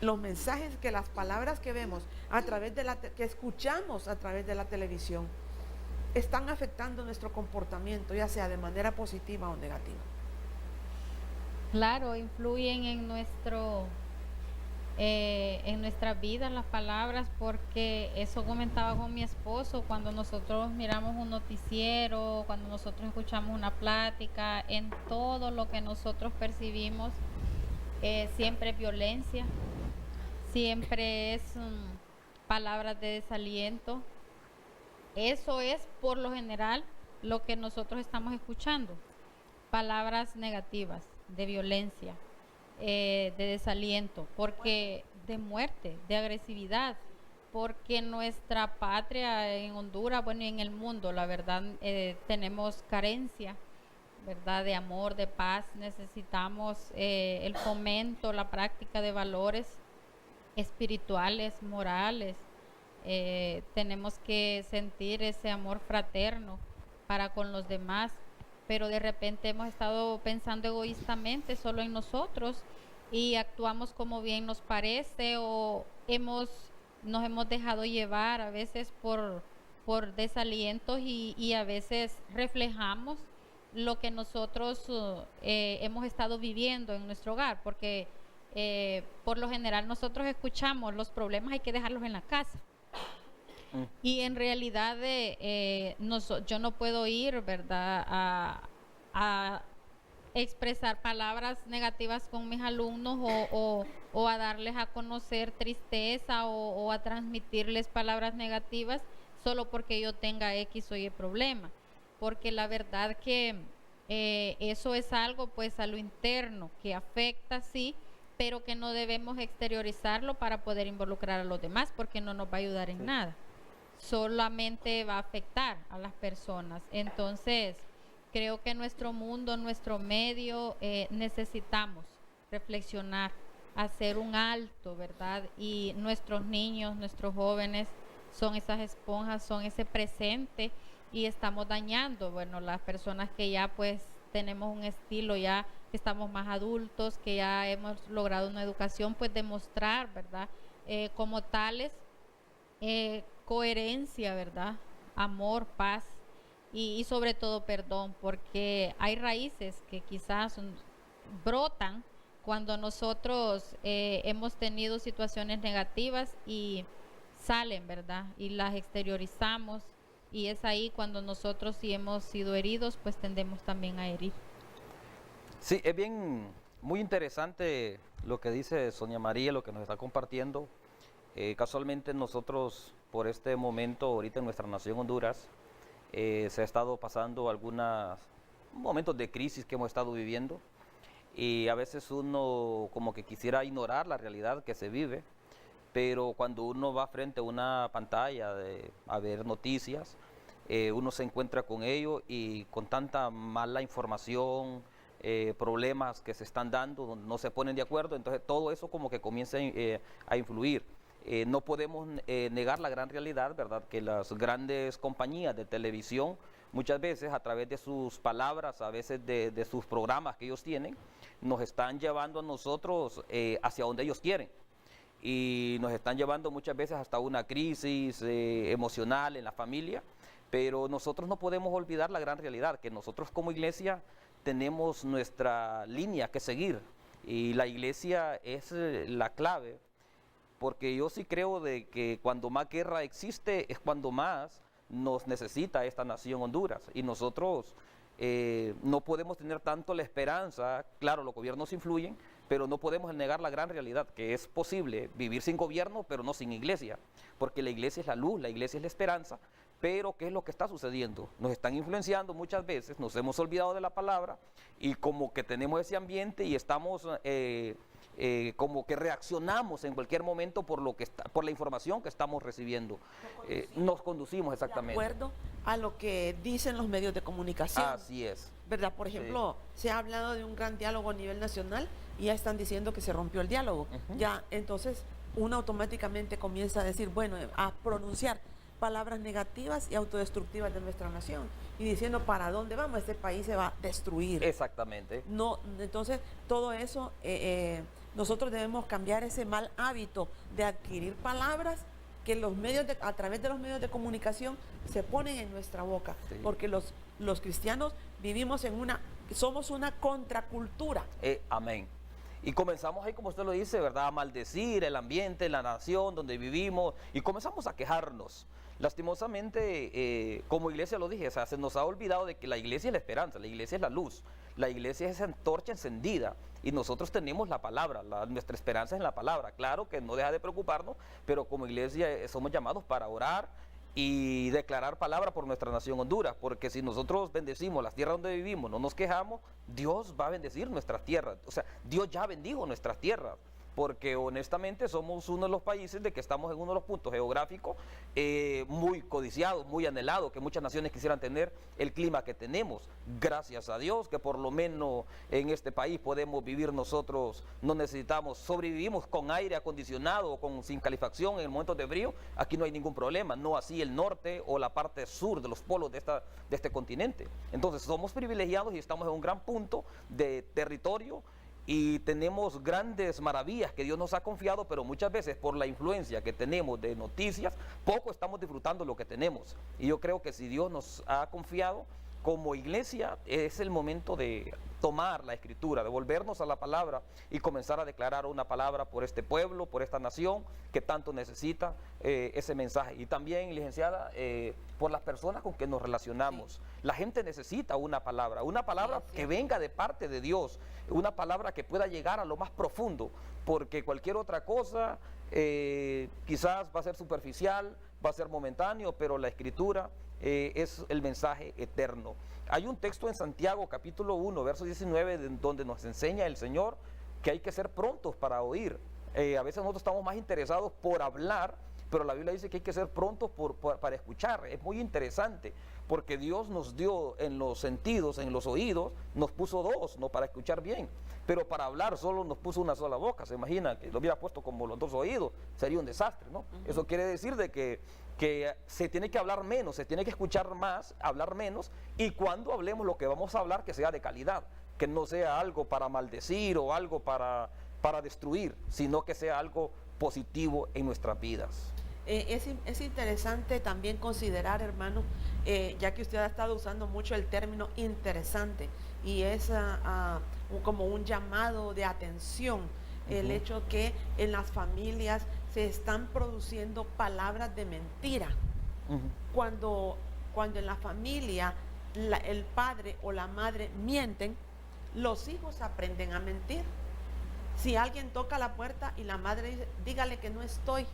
los mensajes, que las palabras que vemos a través de que escuchamos a través de la televisión están afectando nuestro comportamiento, ya sea de manera positiva o negativa? Claro, influyen en nuestra vida las palabras, porque eso comentaba con mi esposo: cuando nosotros miramos un noticiero, cuando nosotros escuchamos una plática, en todo lo que nosotros percibimos siempre es violencia, siempre es palabras de desaliento. Eso es por lo general lo que nosotros estamos escuchando: palabras negativas, de violencia, de desaliento, porque de muerte, de agresividad, porque nuestra patria en Honduras, bueno, y en el mundo, la verdad, tenemos carencia, ¿verdad?, de amor, de paz. Necesitamos el fomento, la práctica de valores espirituales, morales. Tenemos que sentir ese amor fraterno para con los demás, pero de repente hemos estado pensando egoístamente solo en nosotros y actuamos como bien nos parece, o nos hemos dejado llevar a veces por desalientos, y a veces reflejamos lo que nosotros hemos estado viviendo en nuestro hogar, porque por lo general nosotros escuchamos: los problemas hay que dejarlos en la casa. Y en realidad yo no puedo ir, ¿verdad?, a expresar palabras negativas con mis alumnos, o a darles a conocer tristeza, o a transmitirles palabras negativas solo porque yo tenga X o Y problema, porque la verdad que eso es algo pues a lo interno que afecta, sí, pero que no debemos exteriorizarlo para poder involucrar a los demás, porque no nos va a ayudar en nada, solamente va a afectar a las personas. Entonces creo que nuestro mundo, nuestro medio, necesitamos reflexionar, hacer un alto, ¿verdad? Y nuestros niños, nuestros jóvenes son esas esponjas, son ese presente, y estamos dañando, bueno, las personas que ya pues tenemos un estilo, ya que estamos más adultos, que ya hemos logrado una educación, pues demostrar, ¿verdad?, como tales, coherencia, ¿verdad?, amor, paz, y sobre todo perdón, porque hay raíces que quizás brotan cuando nosotros hemos tenido situaciones negativas y salen, ¿verdad?, y las exteriorizamos, y es ahí cuando nosotros, si hemos sido heridos, pues tendemos también a herir. Sí, es muy interesante lo que dice Sonia María, lo que nos está compartiendo. Casualmente nosotros, por este momento, ahorita en nuestra nación Honduras, se ha estado pasando algunos momentos de crisis que hemos estado viviendo, y a veces uno como que quisiera ignorar la realidad que se vive, pero cuando uno va frente a una pantalla a ver noticias, uno se encuentra con ello, y con tanta mala información, problemas que se están dando, donde no se ponen de acuerdo, entonces todo eso como que comienza a influir. No podemos negar la gran realidad, ¿verdad?, que las grandes compañías de televisión muchas veces, a través de sus palabras, a veces de sus programas que ellos tienen, nos están llevando a nosotros hacia donde ellos quieren, y nos están llevando muchas veces hasta una crisis emocional en la familia. Pero nosotros no podemos olvidar la gran realidad, que nosotros como iglesia tenemos nuestra línea que seguir, y la iglesia es la clave, porque yo sí creo de que cuando más guerra existe es cuando más nos necesita esta nación Honduras, y nosotros no podemos tener tanto la esperanza. Claro, los gobiernos influyen, pero no podemos negar la gran realidad, que es posible vivir sin gobierno, pero no sin iglesia, porque la iglesia es la luz, la iglesia es la esperanza, Pero ¿qué es lo que está sucediendo? Nos están influenciando muchas veces, nos hemos olvidado de la palabra y como que tenemos ese ambiente y estamos como que reaccionamos en cualquier momento por lo que por la información que estamos recibiendo. Nos conducimos exactamente. De acuerdo a lo que dicen los medios de comunicación. Así es. ¿Verdad? Por ejemplo, se ha hablado de un gran diálogo a nivel nacional y ya están diciendo que se rompió el diálogo. Ya, entonces uno automáticamente comienza a decir, bueno, a pronunciar palabras negativas y autodestructivas de nuestra nación y diciendo para dónde vamos, este país se va a destruir. Exactamente. No, entonces todo eso nosotros debemos cambiar ese mal hábito de adquirir palabras que los medios a través de los medios de comunicación se ponen en nuestra boca, Sí. porque los cristianos vivimos somos una contracultura. Amén. Y comenzamos ahí, como usted lo dice, ¿verdad? A maldecir el ambiente, la nación donde vivimos y comenzamos a quejarnos. Lastimosamente, como iglesia lo dije, o sea, se nos ha olvidado de que la iglesia es la esperanza, la iglesia es la luz, la iglesia es esa antorcha encendida y nosotros tenemos la palabra, nuestra esperanza es en la palabra. Claro que no deja de preocuparnos, pero como iglesia somos llamados para orar y declarar palabra por nuestra nación Honduras, porque si nosotros bendecimos las tierras donde vivimos, no nos quejamos, Dios va a bendecir nuestras tierras, o sea, Dios ya bendijo nuestras tierras, porque honestamente somos uno de los países de que estamos en uno de los puntos geográficos muy codiciados, muy anhelados, que muchas naciones quisieran tener el clima que tenemos. Gracias a Dios que por lo menos en este país podemos vivir nosotros, no necesitamos, sobrevivimos con aire acondicionado o sin calefacción en el momento de frío, aquí no hay ningún problema, no así el norte o la parte sur de los polos de este continente. Entonces somos privilegiados y estamos en un gran punto de territorio y tenemos grandes maravillas que Dios nos ha confiado, pero muchas veces por la influencia que tenemos de noticias, poco estamos disfrutando lo que tenemos. Y yo creo que si Dios nos ha confiado, como iglesia es el momento de tomar la escritura, de volvernos a la palabra y comenzar a declarar una palabra por este pueblo, por esta nación que tanto necesita ese mensaje. Y también, licenciada, por las personas con que nos relacionamos. Sí. La gente necesita una palabra sí, que venga de parte de Dios, una palabra que pueda llegar a lo más profundo, porque cualquier otra cosa quizás va a ser superficial, va a ser momentáneo, pero la escritura es el mensaje eterno. Hay un texto en Santiago capítulo 1, verso 19, donde nos enseña el Señor que hay que ser prontos para oír. A veces nosotros estamos más interesados por hablar, pero la Biblia dice que hay que ser prontos para escuchar. Es muy interesante, porque Dios nos dio en los sentidos, en los oídos, nos puso dos, no para escuchar bien, pero para hablar solo nos puso una sola boca. Se imagina que lo hubiera puesto como los dos oídos, sería un desastre, ¿no? Eso quiere decir de que se tiene que hablar menos, se tiene que escuchar más, hablar menos, y cuando hablemos lo que vamos a hablar que sea de calidad, que no sea algo para maldecir o algo para destruir, sino que sea algo positivo en nuestras vidas. Es interesante también considerar, hermano, ya que usted ha estado usando mucho el término interesante, y es como un llamado de atención, el hecho que en las familias se están produciendo palabras de mentira. Cuando en la familia el padre o la madre mienten, los hijos aprenden a mentir. Si alguien toca la puerta y la madre dice, dígale que no estoy,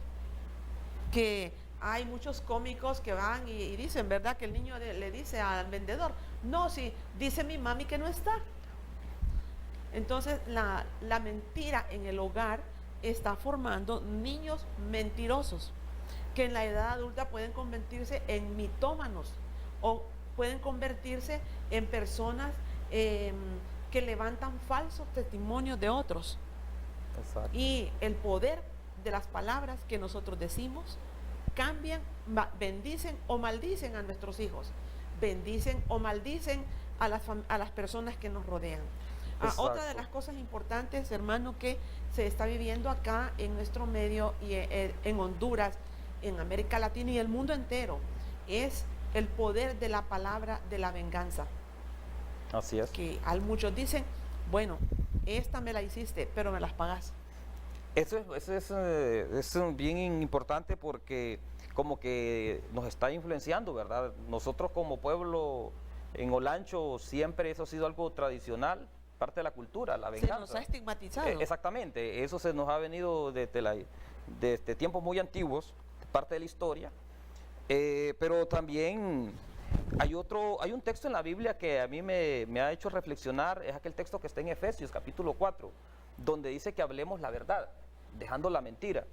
que hay muchos cómicos que van y dicen, ¿verdad? Que el niño le dice al vendedor, no, si dice mi mami que no está. Entonces la mentira en el hogar está formando niños mentirosos que en la edad adulta pueden convertirse en mitómanos o pueden convertirse en personas que levantan falsos testimonios de otros. Exacto. Y el poder de las palabras que nosotros decimos cambian, bendicen o maldicen a nuestros hijos, bendicen o maldicen a las personas que nos rodean. Otra de las cosas importantes, hermano, que se está viviendo acá en nuestro medio y en Honduras, en América Latina y el mundo entero, es el poder de la palabra de la venganza. Así es. Que muchos dicen, bueno, esta me la hiciste, pero me las pagas. Eso es bien importante porque como que nos está influenciando, ¿verdad? Nosotros como pueblo en Olancho siempre eso ha sido algo tradicional, parte de la cultura, la venganza. Se nos ha estigmatizado. Exactamente, eso se nos ha venido desde tiempos muy antiguos, parte de la historia, Pero también hay un texto en la Biblia que a mí me ha hecho reflexionar, es aquel texto que está en Efesios capítulo 4, donde dice que hablemos la verdad, dejando la mentira.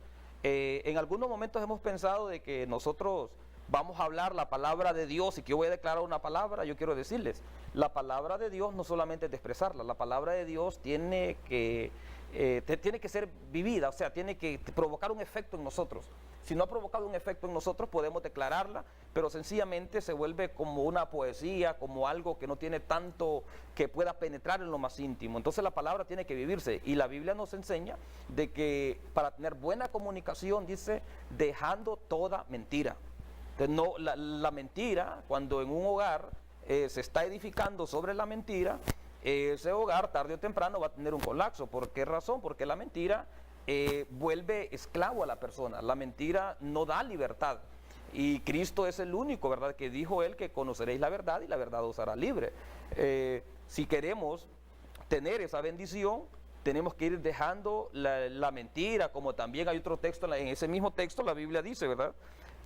En algunos momentos hemos pensado de que nosotros vamos a hablar la palabra de Dios y que yo voy a declarar una palabra. Yo quiero decirles, la palabra de Dios no solamente es de expresarla, la palabra de Dios tiene que ser vivida, o sea, tiene que provocar un efecto en nosotros. Si no ha provocado un efecto en nosotros, podemos declararla, pero sencillamente se vuelve como una poesía, como algo que no tiene tanto que pueda penetrar en lo más íntimo. Entonces la palabra tiene que vivirse, y la Biblia nos enseña de que para tener buena comunicación, dice, dejando toda mentira. Entonces, no, la mentira, cuando en un hogar se está edificando sobre la mentira, ese hogar tarde o temprano va a tener un colapso. ¿Por qué razón? Porque la mentira vuelve esclavo a la persona. La mentira no da libertad. Y Cristo es el único, ¿verdad?, que dijo él que conoceréis la verdad y la verdad os hará libre. Si queremos tener esa bendición, tenemos que ir dejando la mentira, como también hay otro texto, en ese mismo texto la Biblia dice, ¿verdad?,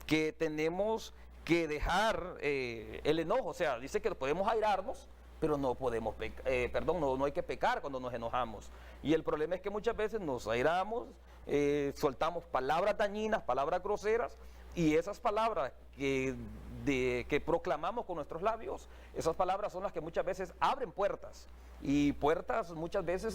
que tenemos que dejar el enojo. O sea, dice que podemos airarnos, pero no podemos no hay que pecar cuando nos enojamos. Y el problema es que muchas veces nos airamos, soltamos palabras dañinas, palabras groseras, y esas palabras que proclamamos con nuestros labios, esas palabras son las que muchas veces abren puertas, y puertas muchas veces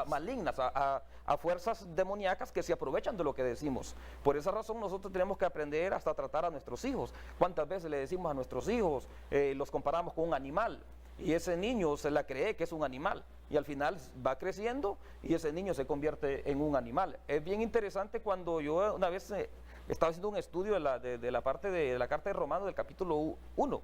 malignas, a fuerzas demoníacas que se aprovechan de lo que decimos. Por esa razón nosotros tenemos que aprender hasta a tratar a nuestros hijos. ¿Cuántas veces le decimos a nuestros hijos, los comparamos con un animal? Y ese niño se la cree que es un animal, y al final va creciendo y ese niño se convierte en un animal. Es bien interesante cuando yo una vez estaba haciendo un estudio de la parte de la carta de Romanos del capítulo 1,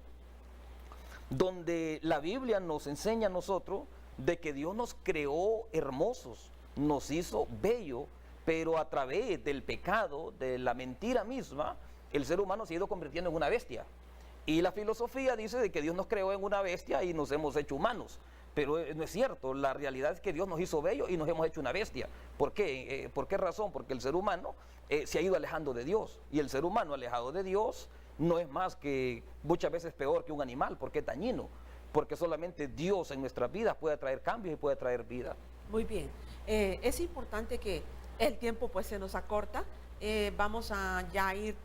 donde la Biblia nos enseña a nosotros de que Dios nos creó hermosos, nos hizo bello, pero a través del pecado, de la mentira misma, el ser humano se ha ido convirtiendo en una bestia. Y la filosofía dice de que Dios nos creó en una bestia y nos hemos hecho humanos. Pero no es cierto, la realidad es que Dios nos hizo bello y nos hemos hecho una bestia. ¿Por qué? ¿Por qué razón? Porque el ser humano se ha ido alejando de Dios. Y el ser humano alejado de Dios no es más que muchas veces peor que un animal, porque es dañino. Porque solamente Dios en nuestras vidas puede traer cambios y puede traer vida. Muy bien. Es importante que el tiempo pues se nos acorta. Vamos a ya ir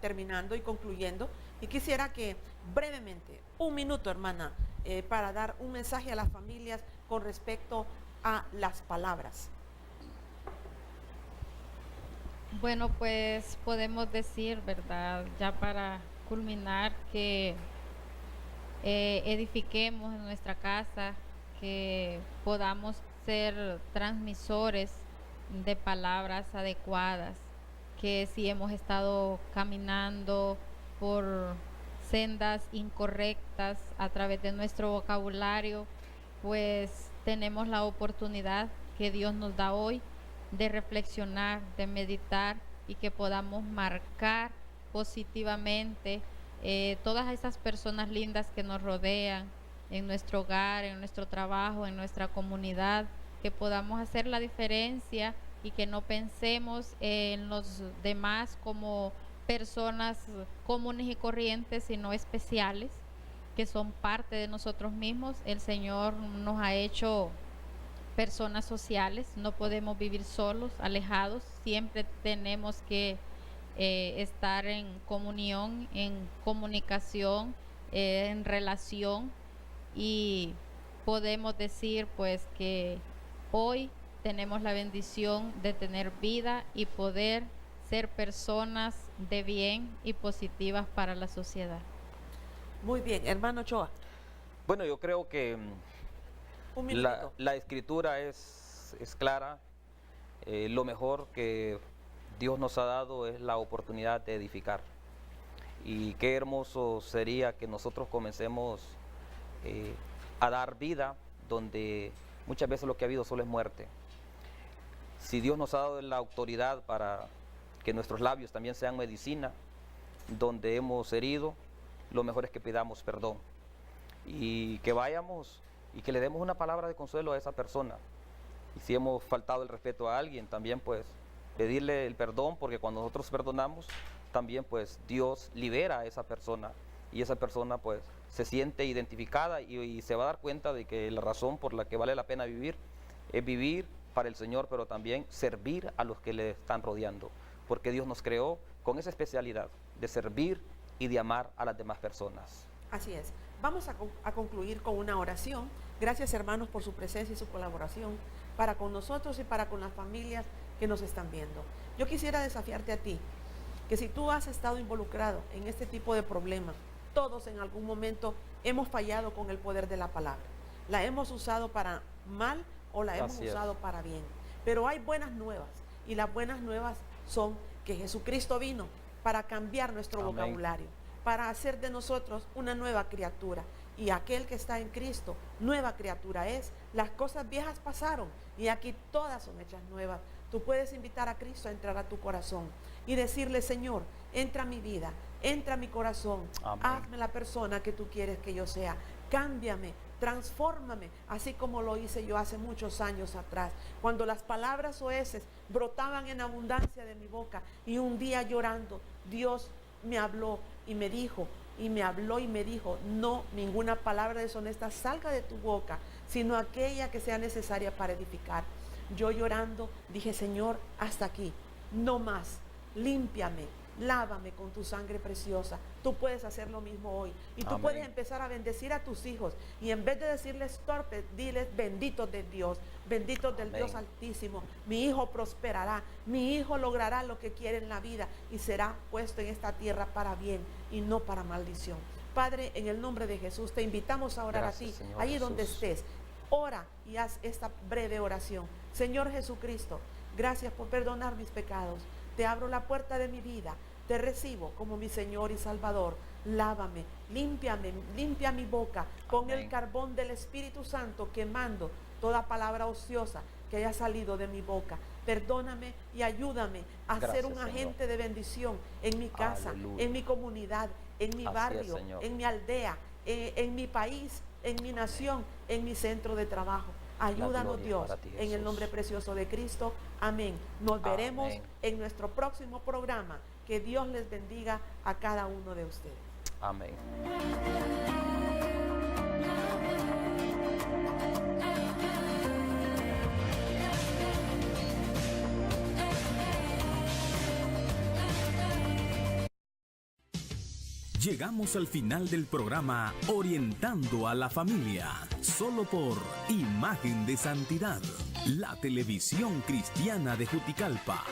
terminando y concluyendo. Y quisiera que brevemente, un minuto, hermana, para dar un mensaje a las familias con respecto a las palabras. Bueno, pues podemos decir, ¿verdad?, ya para culminar, que edifiquemos en nuestra casa, que podamos ser transmisores de palabras adecuadas, que si hemos estado caminando por sendas incorrectas a través de nuestro vocabulario, pues tenemos la oportunidad que Dios nos da hoy de reflexionar, de meditar, y que podamos marcar positivamente todas esas personas lindas que nos rodean en nuestro hogar, en nuestro trabajo, en nuestra comunidad, que podamos hacer la diferencia y que no pensemos en los demás como personas comunes y corrientes, sino especiales, que son parte de nosotros mismos. El Señor nos ha hecho personas sociales, no podemos vivir solos, alejados, siempre tenemos que estar en comunión, en comunicación, en relación, y podemos decir pues que hoy tenemos la bendición de tener vida y poder ser personas de bien y positivas para la sociedad. Muy bien, hermano Ochoa. Bueno, yo creo que Un minutito. la escritura es clara. Lo mejor que Dios nos ha dado es la oportunidad de edificar. Y qué hermoso sería que nosotros comencemos a dar vida donde muchas veces lo que ha habido solo es muerte. Si Dios nos ha dado la autoridad para que nuestros labios también sean medicina, donde hemos herido, lo mejor es que pidamos perdón y que vayamos y que le demos una palabra de consuelo a esa persona. Y si hemos faltado el respeto a alguien, también pues pedirle el perdón, porque cuando nosotros perdonamos, también pues Dios libera a esa persona y esa persona pues se siente identificada y se va a dar cuenta de que la razón por la que vale la pena vivir es vivir para el Señor, pero también servir a los que le están rodeando, porque Dios nos creó con esa especialidad de servir y de amar a las demás personas. Así es. Vamos a concluir con una oración. Gracias, hermanos, por su presencia y su colaboración para con nosotros y para con las familias que nos están viendo. Yo quisiera desafiarte a ti, que si tú has estado involucrado en este tipo de problemas, todos en algún momento hemos fallado con el poder de la palabra. La hemos usado para mal o la hemos usado para bien. Pero hay buenas nuevas, y las buenas nuevas son que Jesucristo vino para cambiar nuestro vocabulario, para hacer de nosotros una nueva criatura. Y aquel que está en Cristo, nueva criatura es. Las cosas viejas pasaron y aquí todas son hechas nuevas. Tú puedes invitar a Cristo a entrar a tu corazón y decirle: Señor, entra a mi vida, entra a mi corazón. Amén. Hazme la persona que tú quieres que yo sea. Cámbiame, transfórmame, así como lo hice yo hace muchos años atrás, cuando las palabras soeces brotaban en abundancia de mi boca, y un día llorando, Dios me habló y me dijo, no, ninguna palabra deshonesta salga de tu boca, sino aquella que sea necesaria para edificar. Yo llorando dije: Señor, hasta aquí, no más, límpiame, lávame con tu sangre preciosa. Tú puedes hacer lo mismo hoy. Y tú puedes empezar a bendecir a tus hijos. Y en vez de decirles torpes, diles: benditos de Dios, benditos del Dios Altísimo. Mi hijo prosperará, mi hijo logrará lo que quiere en la vida y será puesto en esta tierra para bien y no para maldición. Padre, en el nombre de Jesús, te invitamos a orar a ti, Señor allí Jesús. donde estés. Ora y haz esta breve oración. Señor Jesucristo, gracias por perdonar mis pecados. Te abro la puerta de mi vida, te recibo como mi Señor y Salvador. Lávame, límpiame, limpia mi boca con el carbón del Espíritu Santo, quemando toda palabra ociosa que haya salido de mi boca. Perdóname y ayúdame a ser un agente de bendición en mi casa, en mi comunidad, en mi barrio, en mi aldea, en mi país, en mi nación, en mi centro de trabajo. Ayúdanos, Dios, en el nombre precioso de Cristo. Amén. Nos veremos en nuestro próximo programa. Que Dios les bendiga a cada uno de ustedes. Amén. Llegamos al final del programa Orientando a la Familia, solo por Imagen de Santidad, la televisión cristiana de Juticalpa.